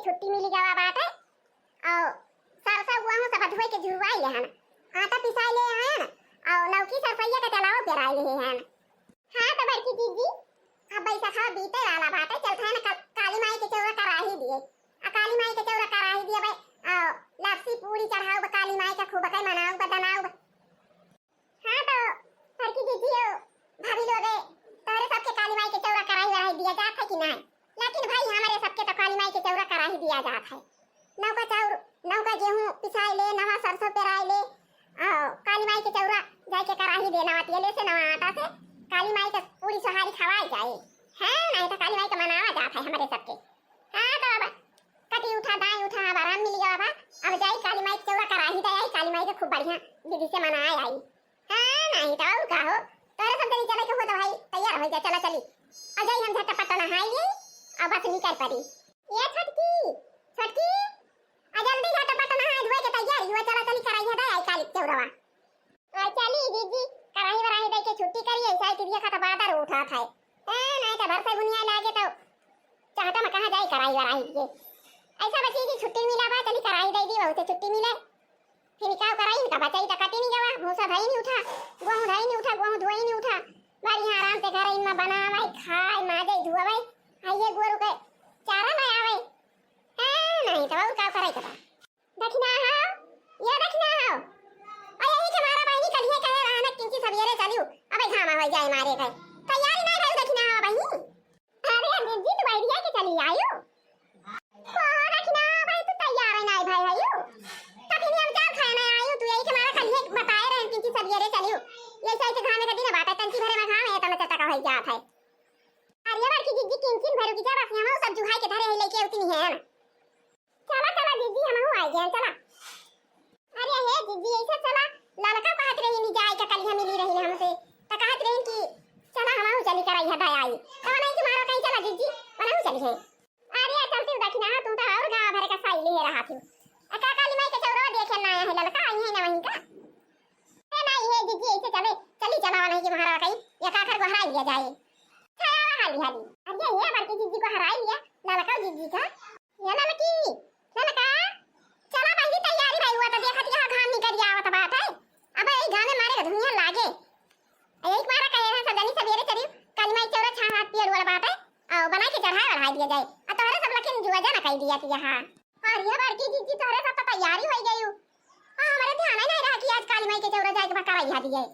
छुट्टी मिली गवा बाटे और सरसा हुआ हूं सब धोई के झुरवाई ले हन आटा पिसाई ले हन और लौकी सरसैया का चलाओ पेराई ले हन। हां तो बड़की दीदी अब बैसा खा बीते वाला बाटे चल था ना काली माई के चौरा कराही दिए आ काली माई के चौरा कराही दिए भाई और लपसी पूरी चढ़ाओ काली माई का खूब कई मनाओ बदनाओ। हां तो बड़की दीदी भाभी लोग तोरे सबके काली माई के चौरा कराही वराही दिया जात है कि नहीं, लेकिन भाई हमारे सबके तो काली माई के चौरा कराही दिया जात है। नौका चाउर नौका गेहूं पिसाई ले नवा सरसों पेराई ले काली माई के चौरा जाके कराही देना आती है ले से नवा आटा से काली माई का पूरी सोहारी खवाई जाए है नहीं तो काली माई का मनावा जात है हमारे सबके। हां तो अब कटी उठा दाई उठा अब आराम मिल गया अब जाई काली माई के चौरा कराही दे आई काली माई के खूब बढ़िया दीदी से मनाए आई। हां नहीं तो और का हो तोरे सब जनी चले के हो तो भाई तैयार हो जा चला चली आ जाई हम झटपट नहाई अब बस निकल पड़ी। ये छटकी छटकी आ जल्दी झटपट नहा धोए के तैयार हुआ चला चली कराई है आई काली चौरवा और चली दीदी कराई वराई दे के छुट्टी करी ऐसा कि दिया खाता बादर उठा था नहीं तो घर से बुनिया लागे तो चाहता मैं कहां जाई कराई वराई के ऐसा बची की छुट्टी मिला बा चली कराई दे दी बहुत छुट्टी मिले फिर क्या कराई का बचाई तो कटी नहीं गवा भूसा भाई नहीं उठा गेहूं ढाई नहीं उठा गेहूं धोई नहीं उठा बढ़िया आराम से घर में बनावाई खाए माजे धुआवाई आइए गोरु के चारा ना आवे नहीं तो और का कराई का दक्षिणा हो ये दक्षिणा हो अरे यही के मारा बहनी कलिए कहे रहना किंची सवेरे चलियो अबे घामा हो जाए मारे गए तैयारी नहीं रही दक्षिणा हो बहनी अरे दीदी तो बैठिया के चली आयो ओ दक्षिणा भाई तू तैयार है नहीं भाई आयो तभी हम चाल खाना आयो तू यही के मारा कलिए बताए रहे किंची सवेरे चलियो ये सही से घामे का दिन बात है तंची भरे में घाम है तो मैं चटा का हो जात है अरे बार की दीदी किंचिन भरू की जब हम सब जुहाई के धरे लेके उतनी है चला चला दीदी हम हो आई गए चला अरे हे दीदी ऐसा चला लड़का कहत रही नहीं जाए का कल हम मिली रही हमसे तो कहत रही कि चला हम हो चली कराई हटा आई तो नहीं तुम्हारा कहीं चला दीदी बना हो चली है अरे चलती दक्षिणा तुम तो और गांव भर का साई ले रहा थी का काली माई के चौरा देखे ना है लड़का आई है ना वहीं का नहीं है दीदी ऐसे चले चली चला नहीं कि महाराज कहीं या काकर को हरा लिया जाए हाली हाली अरे ये बड़की दीदी को हरा लिया लड़का दीदी का ये लड़की लड़का चला बहनी तैयारी भाई हुआ तो देखत यहां घाम निकल आवत बात है अब ए घाम में मारे धुइयां लागे एक बार कहे है सदनी सवेरे चली काली माई चौरा छा हाथ पियर वाला बात है और बना के चढ़ा बढ़ा दिया जाए और तोरे सब लखन जुआ जाना कह दिया कि यहां और ये बड़की दीदी तोरे सब तो तैयारी हो गई हमारे ध्यान ही नहीं रहा कि आज काली माई के चौरा जाके बकरा यहां दिए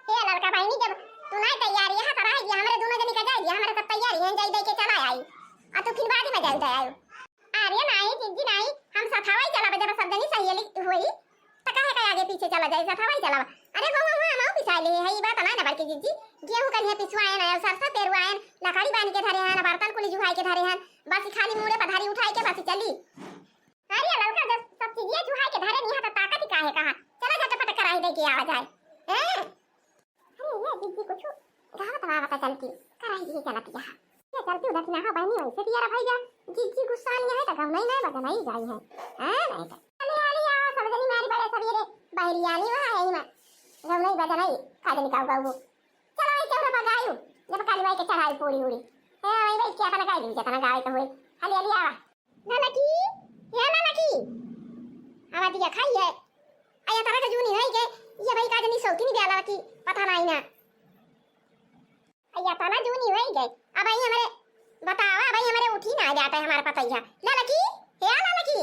ये लड़का भाई नहीं जब तू नहीं तैयारी यहां करा है हमारे दोनों जनी का जाएगी हमारे सब तैयारी है जाई दे के चला आई आ तो फिर बाद में जाई आयो अरे नहीं दीदी नहीं हम सफाई चला जब सब जनी सही हुई तो काहे का आगे पीछे चला जाए सफाई चला अरे गो हम आऊ पिसा ले है ये बात ना बड़की दीदी गेहूं कन्या पिसवाए ना सरसा पेरवाए लकड़ी बांध के धरे हैं बर्तन कुली जुहाई के धरे हैं बस खाली मुड़े पधारी उठाई के बस चली अरे लड़का जब सब चीजें जुहाई के धरे नहीं है तो ताकत ही काहे कहा चला झटपट कराई दे के आ जाए हैं अरे ये दीदी कुछ गावत बावत चलती कराई दी चलती यहां ये चलती दक्षिणा हो बहनी वैसे दिया भाई जा दीदी गुस्सा नहीं है तो गम नहीं बजा नहीं जाई है नहीं तो अरे अरे आओ सब जनी मारी बड़े सवेरे बहरी आनी वहां है मैं गम नहीं बजा नहीं काजनी काऊ काऊ चलो आई चौरा पगायू जब काली माई के चढ़ाई पूरी उड़ी है भाई क्या तना गाई दी तना गाई तो होई हली हली आवा ननकी ये ननकी आवा दिया खाई है आया तारा का जूनी है के ये भाई काजनी सौती नहीं ब्याला की पता नहीं ना आया ताना जूनी है गई अब आई हमारे बतावा भाई हमारे उठी ना जाता है हमारा पता ही है ललकी हे ललकी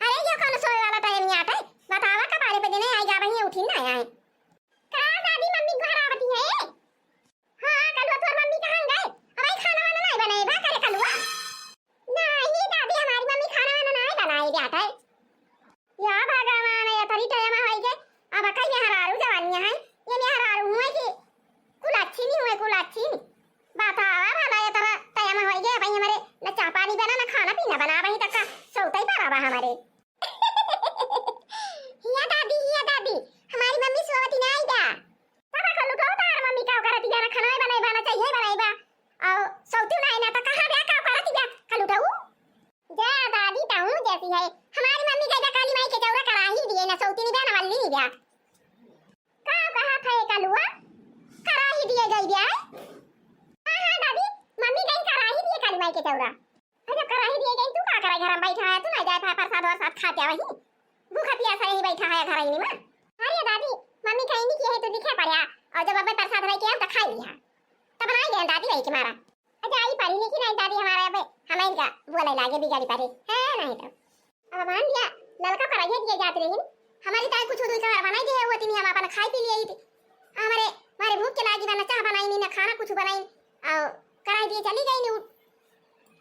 अरे ये कौन सोए वाला टाइम नहीं आता है बतावा कब आरे पे देने आई जा भाई उठी ना आए का दादी मम्मी घर आवती है हां कलवा तोर मम्मी कहां गए अब खाना वाना नहीं बनाए बा करे कलवा नहीं दादी हमारी मम्मी खाना वाना नहीं बनाई जाता है या भगवान ये तरी टाइम है के अब कई में हरारू जवानियां है ये में हरारू हुए कि कुल अच्छी नहीं हुए कुल अच्छी बतावा भला ये तरह टाइम हो गया भाई हमारे न चाय पानी बना न खाना पीना बना वही तक का सौता ही पारा हमारे या दादी हमारी मम्मी सोती नहीं दा सब को लुको तार मम्मी का करती जाना खाना बनाई बना चाहिए बनाई बा और सौती नहीं ना तो कहां बे का करती जा कल उठाऊ जा दादी ताऊ जैसी है हमारी मम्मी का काली माई के चौरा करा ही दिए ना सौती नहीं बना वाली नहीं जा का कहा था कलुआ करा ही दिए गई बे हां दादी मम्मी कहीं करा ही दिए काली माई के चौरा अरे करा कराई दिए गई, तू का कराई घर में बैठा है, तू ना जाए प्रसाद और साथ खाते वही भूखा प्यासा यही बैठा है घर ही में। अरे दादी मम्मी कहीं नहीं की है तो दिखा पड़या, और जब अब प्रसाद भाई के हम तो खा लिया तब बनाई गया दादी भाई के मारा। अच्छा आई पड़ी नहीं कि नहीं दादी हमारे अब हमें इनका बोले लागे बिगाड़ी पारे है नहीं तो अब मान लिया लड़का कराई दिए जाते रही हमारी ताई कुछ दूर का बनाई दिए वो तीन हम अपन खाई पी लिए थी हमारे मारे भूख के लागी ना चाह बनाई नहीं ना खाना कुछ बनाई और कराई दिए चली गई नहीं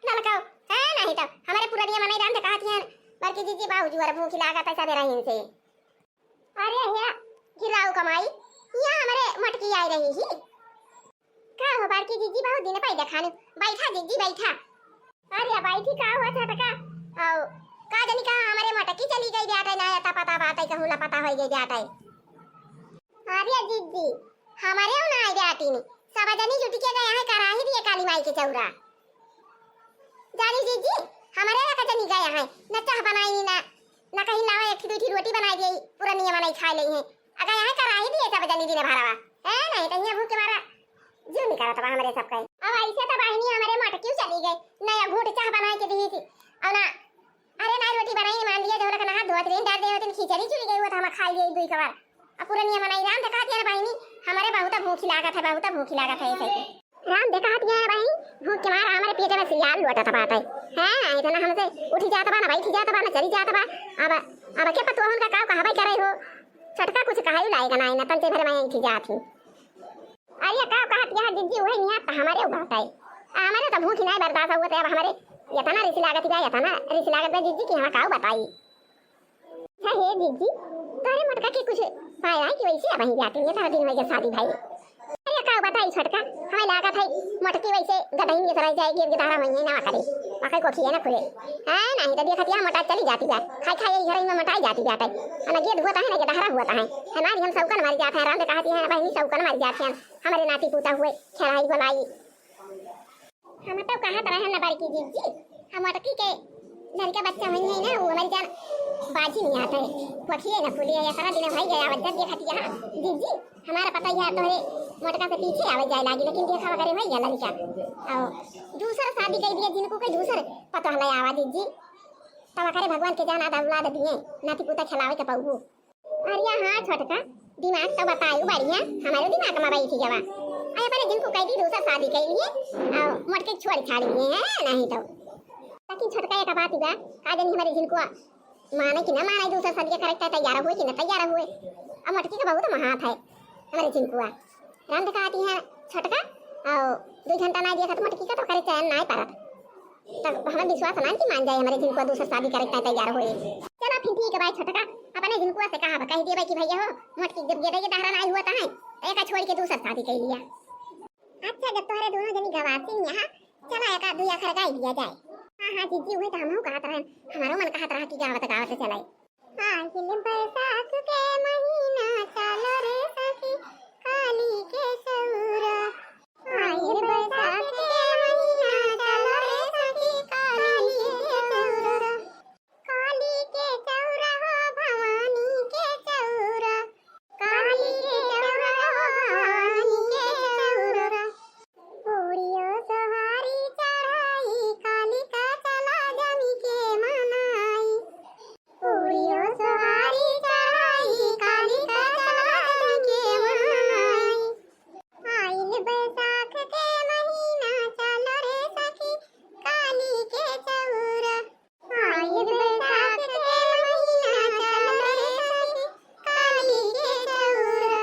लड़का है नहीं तो हमारे पूरा दिया मनाई रांध कहती हैं बल्कि दीदी बाबूजी वाला भूख लागा पैसा दे रही इनसे। अरे या गिराऊ कमाई यहाँ हमारे मटकी आई रही ही का हो बाकी दीदी बहुत दिन पाई देखाने बैठा दीदी बैठा। अरे बैठी का हुआ था टका और का जानी का हमारे मटकी चली गई बेटा ना आता पता बात है कहूं ना पता हो गई बेटा। अरे दीदी हमारे ना आई बेटी ने सब जनी जुटी के गया है कराही दिए काली माई के चौरा जानी दीदी हमारे का जनी गया है न चाह बनाई ना कहीं लावा एक दूठी रोटी बनाई दी पूरा नियम बनाई खा ली है अगर यहाँ कराही दिए सब जनी दिन भरावा है नहीं तो यहाँ भूख के मारा जो नहीं करा था हमारे सब का। अब ऐसे तो बहनी हमारे मटकी चली गई नया घूट चाह बना के दी थी और ना अरे ना रोटी बनाई मान लिया जो रखना हाथ धोते दिन डाल दे दिन खिचड़ी चली गई वो तो हम खा लिए दुई कबार अब पूरा नियम बनाई राम देखा दिया बहनी हमारे बहुत भूख लागत है बहुत भूख लागत है ऐसे राम देखा दिया बहनी भूख के मार हमारे पेट में सियाल लोटा था बात है इतना हमसे उठी जाता बा ना बैठी जाता बा ना चली जाता बा अब क्या पता उनका काव कहां करे हो छटका कुछ कहाई लाएगा ना तन से भरे मैं उठी जाती अरे काव कहत यहां दीदी वही नहीं आता हमारे बात है हमारे तो भूख नहीं बर्दाश्त हुआ तो अब हमारे यतना रिस लागत गया यतना रिस लागत दीदी की हम काव बताई है हे दीदी तारे मटका के कुछ पाया कि वैसे अब ही जाती है तारा दिन में शादी भाई अरे काव बताई छटका हमें लागत है मटकी वैसे गदही में सराई जाएगी के धारा में ना करे मकई को खिए ना खुले है नहीं तो देखत यहां मटा चली जाती है खाई खाई घर में मटाई जाती जाता है ना गेद होता है ना के धारा होता है हमारी हम सबकन मर जाते हैं राम ने कहती है बहनी सबकन मर जाते हैं हमारे नाती पोता हुए खिलाई बनाई हम तो कहत रहे ना बड़की दीदी हम मटकी के लड़का बच्चा हुई है ना वो हमारी जान बाजी नहीं आता है पखिए ना खुली है सारा दिन भाई गया वजह देखत यहां दीदी हमारा पता है तोरे मटका से पीछे आवे जाए लागी लेकिन देखा करे भाई गया लड़का और दूसरा शादी कर दिया जिनको कोई दूसरा पता हला आवा दीदी तब करे भगवान के जान आदा औलाद दिए नाती पोता खिलावे के पाऊ अरे हां छोटका दिमाग तो बतायो बढ़िया हमारे दिमाग में बैठी जावा आया पहले जिनको कह दी दूसरा शादी कर लिए और मटके छोड़ छाड़ लिए हैं नहीं तो लेकिन छोटका एक बात हुआ का जानी हमारे जिनको माने कि ना माने दूसरा शादी करके तैयार हुए कि ना तैयार हुए अब मटकी का बहुत महात है हमारे जिनको राम दिखाती है छोटका और 2 घंटा ना दिया मटकी का तो करे चैन ना पारा तब हमें विश्वास ना कि मान जाए हमारे जिनको दूसरा शादी करके तैयार हुए चलो फिर ठीक है भाई छोटका अपने जिनको से कहा कह दिए भाई कि भैया हो मटकी जब ये दहरा नहीं हुआ था एक छोड़ के दूसरा शादी कर लिया। अच्छा जब तुम्हारे दोनों जनी गवासी यहाँ चला एक आध दुया खरगाई दिया जाए। हाँ दीदी हुए तो हम कहत रहे हमारो मन कहत रहा कि गावत चलाए आइल बैसाख के महीना चलो रे सखी काली के सौरा आइल बैसाख के महीना चलो रे सखी काली के सौरा काली के चौरा हो भवानी के चौरा काली के चौरा हो भवानी के चौरा पूरियो सोहारी चढ़ाई काली का चला जमी के मनाई पूरियो सोहारी चढ़ाई काली का चला जमी के मनाई आइल बैसाख के महीना चलो रे सखी काली के चौरा आइल बैसाख के महीना चलो रे सखी काली के चौरा।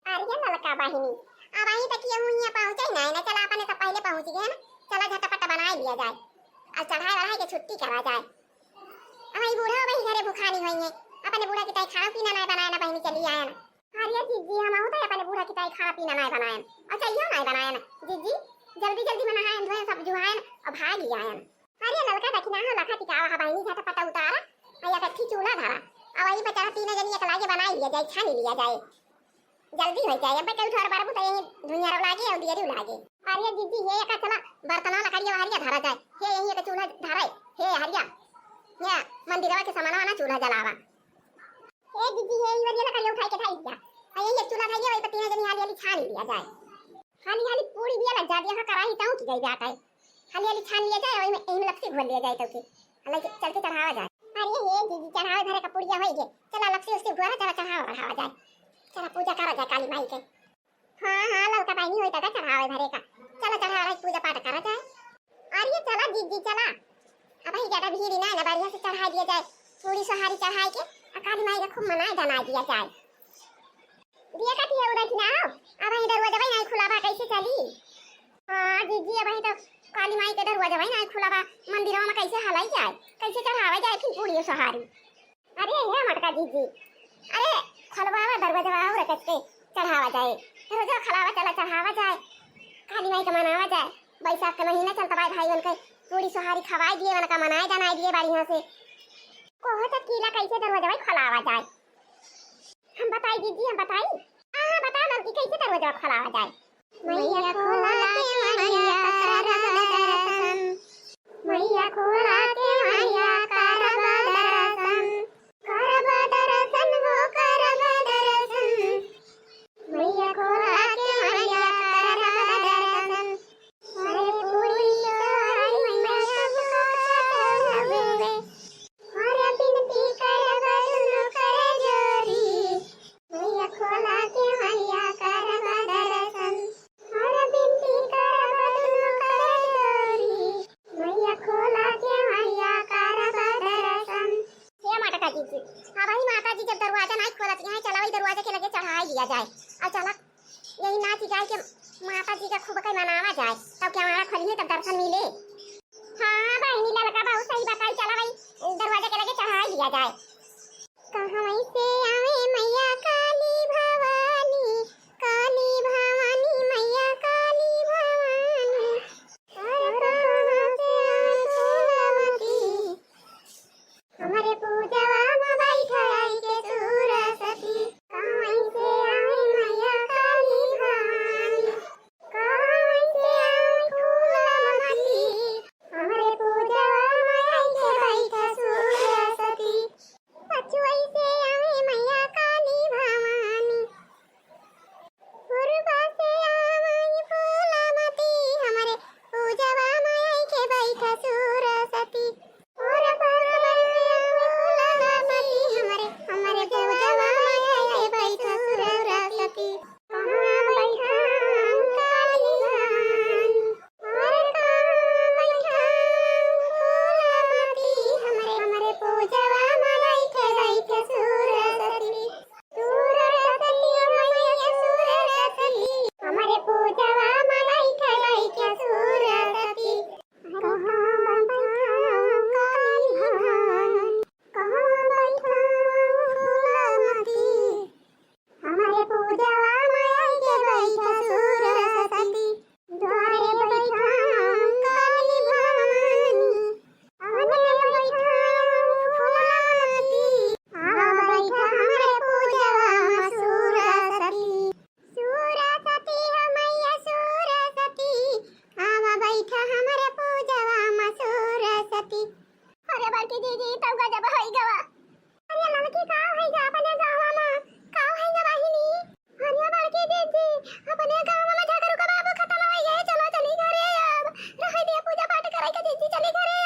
अरे ललका बहिनी अब आई तक ये हुइया पहुंचे नहीं ना चला अपने तो पहले पहुंच गए ना चला झटपट बना लिया जाए और चढ़ाई बढ़ाई के छुट्टी करा जाए। अब आई बूढ़ा भाई घरे भूखानी हुई है अपने बूढ़ा की ताई खाना पीना नहीं बनाया ना बहनी चली आया ना अरे दीदी हम होता है अपने बूढ़ा की ताई खाना पीना नहीं बनाया अच्छा यो नहीं बनाया ना दीदी जल्दी जल्दी बनाया धोए सब जुहाए और भाग ही आया अरे ललका दखिना हो लखा टिकावा बहनी झटपट उतारा आया कच्ची चूल्हा धरा अब वही पे चढ़ा तीन जनी एक लागे बना लिया जाए छानी लिया जाए जल्दी हो जाए अब कई थोड़ा बार तो यही दुनिया रो लागे और दियरी लागे अरे दीदी ये का चला बर्तनों लकड़िया हरिया धरा जाए हे यही का चूल्हा धरा हे हरिया या मंदिरवा के सामान वाला चूल्हा जलावा ए दीदी ये वाली लकड़िया उठाई के खाई दिया अरे ये चूल्हा खाइए वही पे तीन जनी हाली हाली छानी लिया जाए हाली हाली पूरी भी लग जा दिया कराही ताऊ की गई जाता है हाली हाली छान लिया जाए और इनमें लपसी घोल लिया जाए तो की अलग चल के चढ़ावा जाए। अरे ये दीदी चढ़ावे धरे का पुड़िया होई गे, चला लपसी उसकी घोरा चला चढ़ावा बढ़ावा जाए, चला पूजा करा जाए काली माई के। हाँ हाँ लड़का पानी होता था चढ़ावे धरे का, चला चढ़ावा पूजा पाठ करा जाए। अरे चला दीदी चला, अब ही ज्यादा भीड़ ना ना बढ़िया से चढ़ा दिया जाए, पूरी सहारी चढ़ाई के काली माई का खूब मनाए दना दिया जाए। दिया का दिया उड़ा ना अब ही दरवाजा भाई नहीं खुला बा कैसे चली। हां दीदी अब ही तो काली माई के दरवाजा भाई नहीं खुला बा, मंदिरों में कैसे हलाई जाए, कैसे चढ़ावा जाए फिर पूरी सहारी। अरे ये मटका दीदी, अरे खलवावा दरवाजा और रख के चढ़ावा जाए, दरवाजा खलावा चला चढ़ावा जाए, काली माई का मनावा जाए। बैसाख के महीना चलता भाई भाई के पूरी सहारी खवाई दिए मन का मनाए दनाए दिए बढ़िया से। कोहो तो कीला कैसे दरवाजा भाई खलावा जाए, हम बताई दीदी हम बताई। हां बता लड़की कैसे दरवाजा खलावा जाए। मैया खोला के मैया करबा दर्शन, मैया खोला के मैया करबा दर्शन, करबा दर्शन हो करबा दर्शन, मैया खोला के मैया करबा दर्शन। अरे पूरी सहारी मैया चढ़ावे, अरे बिनती करबा दुनु कर जोरी, मैया खोला के मैया करबा दर्शन, अरे बिनती करबा दुनु कर जोरी, मैया खोला के मैया करबा दर्शन। हे माता जी, अब ही माता जी जब दरवाजा नहीं खोलत यहाँ चला वही दरवाजे के लगे चढ़ाई दिया जाए और चला यही नाच गाय के माता जी का खूब कई मनावा जाए, तब क्या हमारा खोलिए तब दर्शन मिले। हाँ बहनी लड़का बहुत सही बताई, चला भाई दरवाजे के लगे चढ़ाई दिया जाए। कहाँ से आवे मैया काली भवानी, काली भवानी मैया काली भवानी, अरे कहाँ से आवे फूलमती, हमारे पूजवा में बैठाई के सरस्वती। कहाँ से आवे मैया काली भवानी, कहाँ से आवे फूलमती, हमारे पूजवा में आई के बैठा सरस्वती। पछुई से आवे मैया काली भवानी, पूर्वा से आवे फूलमती, हमारे पूजवा में आई के बैठा सरस्वती। और परवा से फूलमती, हमारे पूजवा में आई के बैठा सरस्वती। कहाँ बैठा काली भवानी, और कहाँ बैठा फूलमती, हमारे पूजवा में आई के बैठा सरस्वती। सरस्वती मैया सरस्वती, हमारे पूजवा में आई के बैठा सरस्वती। कहाँ बैठा काली भवानी, कहाँ बैठा फूलमती, हमारे पूजवा में आई के बैठा सरस्वती। द्वारे बैठा काली भवानी, आंगने बैठा फूलमती, आवा बैठा हमारे पूजवा में सरस्वती। सरस्वती हो मैया सरस्वती, आवा बैठा हमारे पूजवा में सरस्वती। अरे बड़की दीदी तब गजब होई गवा, अरे लड़की का होई गा अपने गांव में, का होई गा बहिनी। अरे बड़की दीदी अपने गांव में झगड़ू का बाबू खत्म होई है, चलो चली घरे अब, रह दे पूजा पाठ कराई के दीदी चली घरे